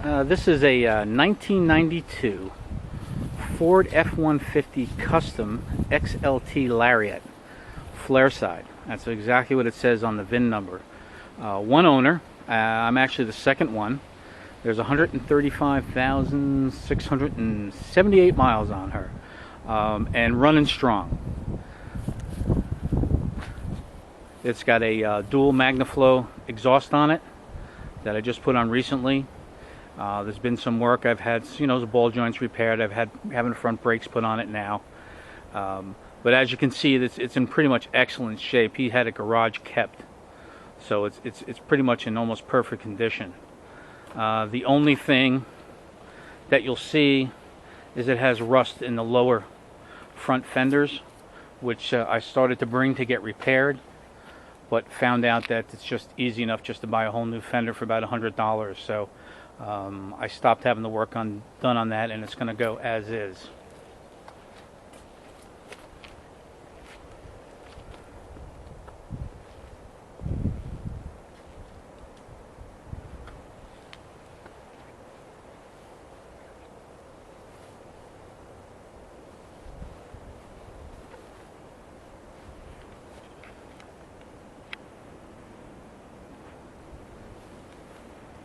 This is a 1992 Ford F150 Custom XLT Lariat, Flareside. That's exactly what it says on the VIN number. One owner. I'm actually the second one. There's 135,678 miles on her, and running strong. It's got a dual MagnaFlow exhaust on it that I just put on recently. There's been some work. I've had, the ball joints repaired. having front brakes put on it now. But as you can see, it's in pretty much excellent shape. He had a garage kept, so it's pretty much in almost perfect condition. The only thing that you'll see is it has rust in the lower front fenders, which I started to bring to get repaired, but found out that it's just easy enough just to buy a whole new fender for about $100. So I stopped having the work done on that, and it's going to go as is.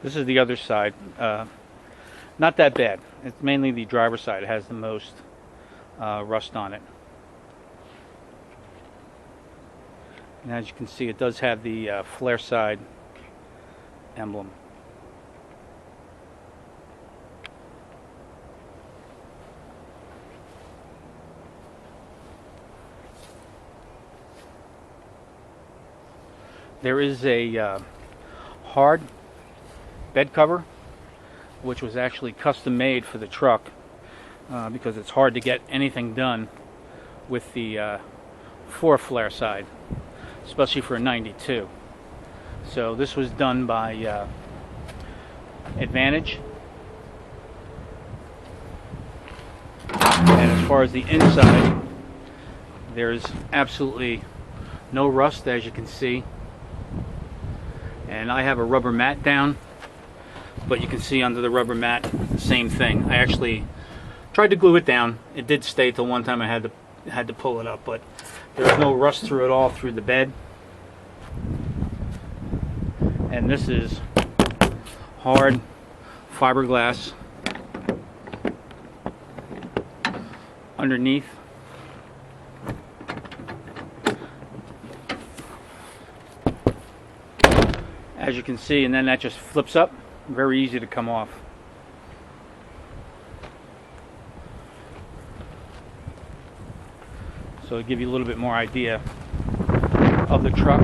This is the other side. Not that bad. It's mainly the driver's side. It has the most rust on it. And as you can see, it does have the Flareside emblem. There is a hard bed cover, which was actually custom made for the truck, because it's hard to get anything done with the for Flareside, especially for a 92. So this was done by Advantage. And as far as the inside, there's absolutely no rust, as you can see. And I have a rubber mat down, but you can see under the rubber mat, the same thing. I actually tried to glue it down. It did stay till one time I had to pull it up, but there's no rust through it all through the bed. And this is hard fiberglass underneath. As you can see, and then that just flips up. Very easy to come off. So to give you a little bit more idea of the truck.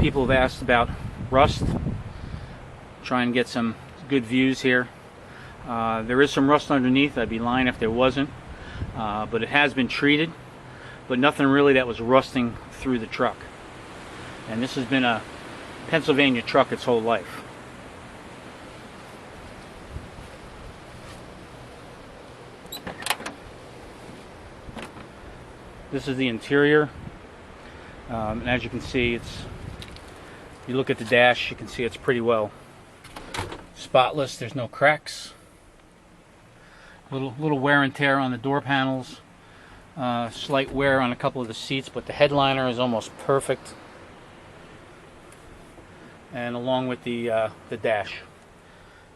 People have asked about rust. Try and get some good views here. There is some rust underneath. I'd be lying if there wasn't. But it has been treated, but nothing really that was rusting through the truck. And this has been a Pennsylvania truck its whole life. This is the interior, and as you can see, you look at the dash, you can see it's pretty well spotless. There's no cracks. Little wear and tear on the door panels, slight wear on a couple of the seats, but the headliner is almost perfect. And along with the dash.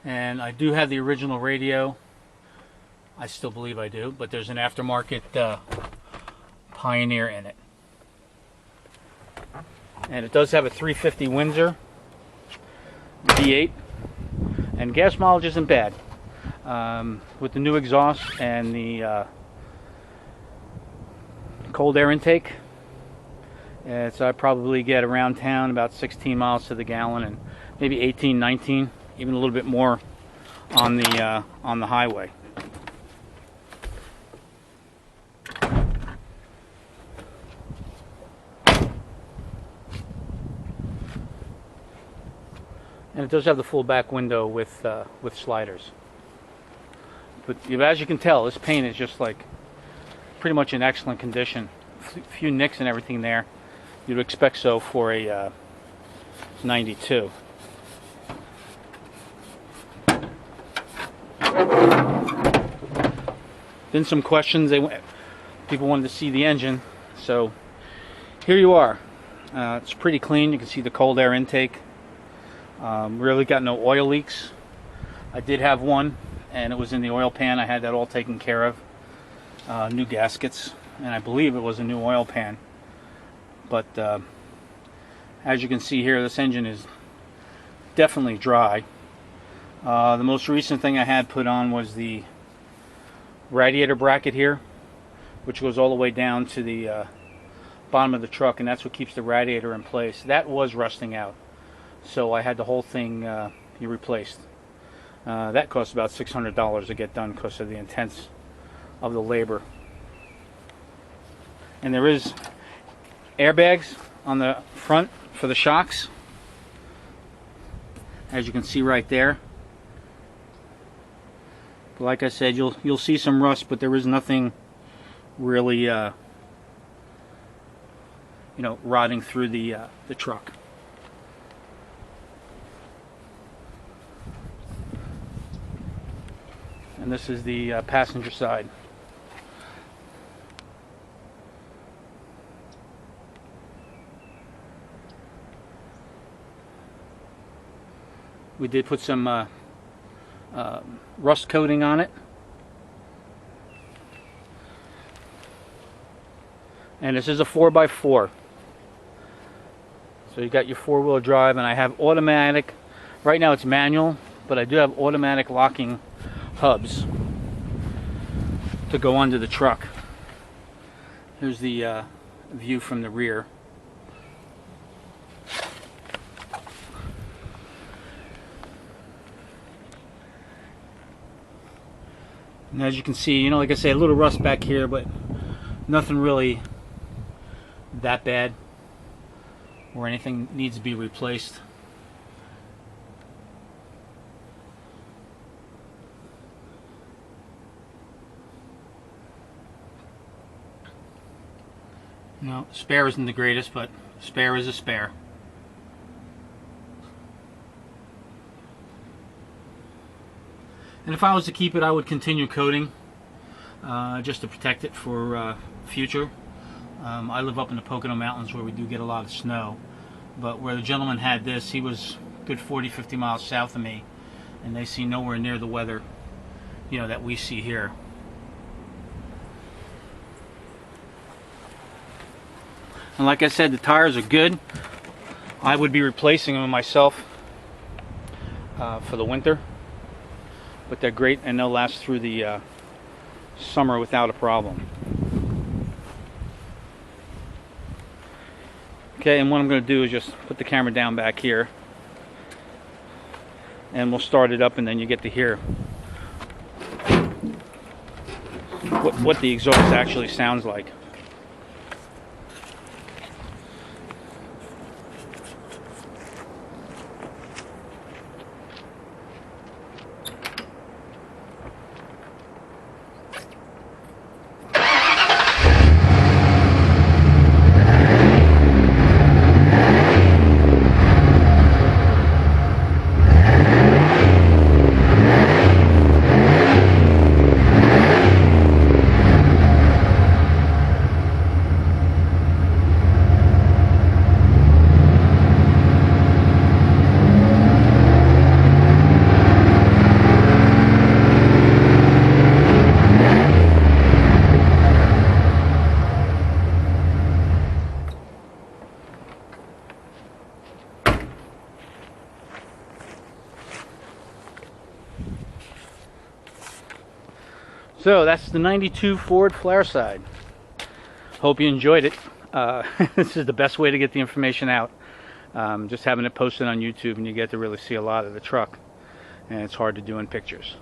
And I do have the original radio. I still believe I do, but there's an aftermarket Pioneer in it. And it does have a 350 Windsor V8, and gas mileage isn't bad. With the new exhaust and the cold air intake, so I probably get around town about 16 miles to the gallon, and maybe 18, 19, even a little bit more on the highway. And it does have the full back window with sliders. But as you can tell, this paint is just like pretty much in excellent condition. A few nicks and everything there. You'd expect so for a 92. Then some questions. People wanted to see the engine, so here you are. It's pretty clean. You can see the cold air intake. Really got no oil leaks. I did have one, and it was in the oil pan. I had that all taken care of. New gaskets, and I believe it was a new oil pan. But as you can see here, this engine is definitely dry. The most recent thing I had put on was the radiator bracket here, which goes all the way down to the bottom of the truck, and that's what keeps the radiator in place. That was rusting out, so I had the whole thing replaced. That cost about $600 to get done because of the intense of the labor. And there is airbags on the front for the shocks, as you can see right there. But like I said, you'll see some rust, but there is nothing really rotting through the truck. And this is the passenger side. We did put some rust coating on it. And this is a 4x4. So you got your four-wheel drive, and I have automatic. Right now it's manual, but I do have automatic locking hubs to go under the truck. Here's the view from the rear. And as you can see, like I say, a little rust back here, but nothing really that bad or anything needs to be replaced. Spare isn't the greatest, but spare is a spare. And if I was to keep it, I would continue coating just to protect it for future. I live up in the Pocono Mountains where we do get a lot of snow, but where the gentleman had this, he was a good 40-50 miles south of me, and they see nowhere near the weather that we see here. And like I said, the tires are good. I would be replacing them myself for the winter, but they're great and they'll last through the summer without a problem. Okay, and what I'm going to do is just put the camera down back here, and we'll start it up, and then you get to hear what the exhaust actually sounds like. So that's the 92 Ford Flareside. Hope you enjoyed it. This is the best way to get the information out. Just having it posted on YouTube, and you get to really see a lot of the truck, and it's hard to do in pictures.